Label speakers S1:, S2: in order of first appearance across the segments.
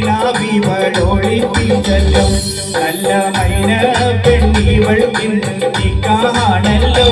S1: വീണാവിവളൊളിപ്പിച്ചല്ലോ നല്ല മൈന പെണ്ണിവൾ ഇന്ന് നിക്കാണല്ലോ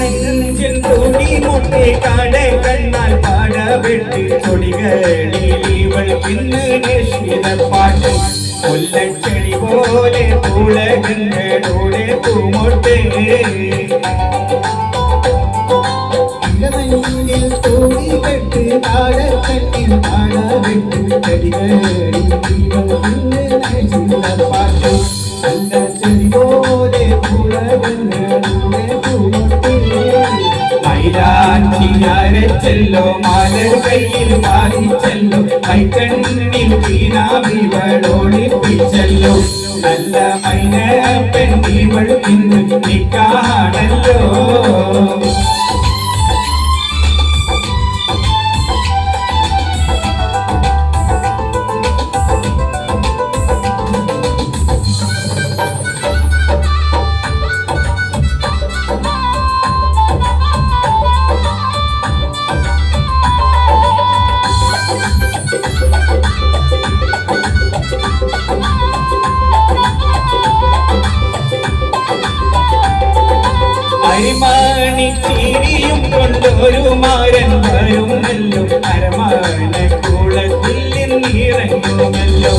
S1: നെഞ്ചിൻ തൂടി മുട്ടി കാട കണ്ണാൽ പാട വെട്ടി കൊടികളിൽ ഇവൾ ഇന്ന് നിശ്ചിത പാട്ട് കൊല്ലച്ചെടി പോലെ പൂളകങ്ങളുടെ പൂമൊട്ടേ തൂടി വെട്ട് കാട കണ്ണിൽ പാട വെട്ടി ചെടികളിൽ ഇവൾ ഇന്ന് നിശ്ചിത പാട്ട് കൊല്ലച്ചെടി പോലെ പൂളകങ്ങളുടെ പൂമൊട്ടേ ചെല്ലോ മാലർ കയ്യിൽ പാലിച്ചല്ലോ കൈക്കണ്ണിൽ വീണാവിവളൊളിപ്പിച്ചല്ലോ നല്ല മൈന പെണ്ണിവൾ ഇന്ന് നിക്കാണല്ലോ അരിമാണി ചീരിയും കൊണ്ടൊരു മാരൻ വരുമല്ലോ അരമാന കുളത്തിൽ നിന്നിറങ്ങുമല്ലോ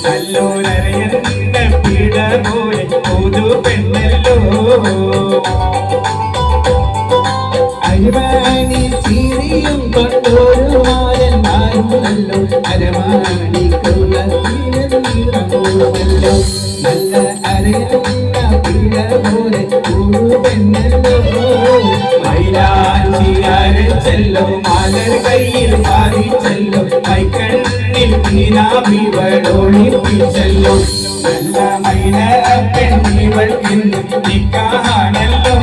S1: നല്ലോരയന്റെ പിട പോലെ പുതു പെണ്ണല്ലോ അരിമാണി ചീരിയും കൊണ്ടൊരു മാരൻ വരുമല്ലോ അരമാണി കുളത്തിൽ നിന്നിറങ്ങുമല്ലോ നല്ല അരയന്ന പിട പോലെ പുതു പെണ്ണല്ലോ ചെല്ലോ മാലർ കയ്യിൽ പാലിച്ചല്ലോ കൈക്കണ്ണിൽ വീണാവിവളൊളിപ്പിച്ചല്ലോ നല്ല മൈന പെണ്ണിവൾ ഇന്ന് നിക്കാണല്ലോ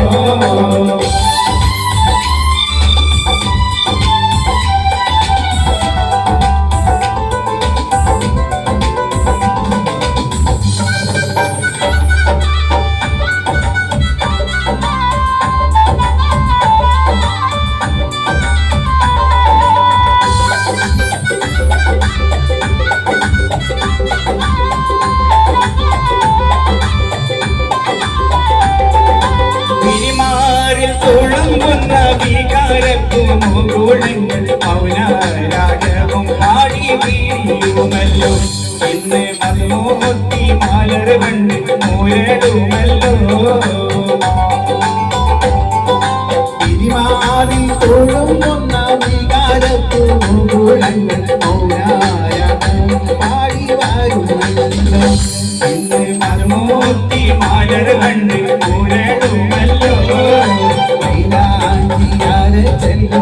S1: തുളുമ്പുന്ന വികാരപ്പൂമുകുളങ്ങൾ മൗനരാഗവും പാടി വീഴുമല്ലോ ഇന്ന് മധുമോത്തി മാലർ കണ്ട് മൂരടുമല്ലോ തിരിമാറി തുളുമ്പുന്ന വികാരപ്പൂമുകുളങ്ങൾ മൗനരാഗവും പാടി വരുമല്ലോ ഇന്ന് മധുമോത്തി മാലർ കണ്ട് മൂരടുമല്ലോ ചെല്ലോ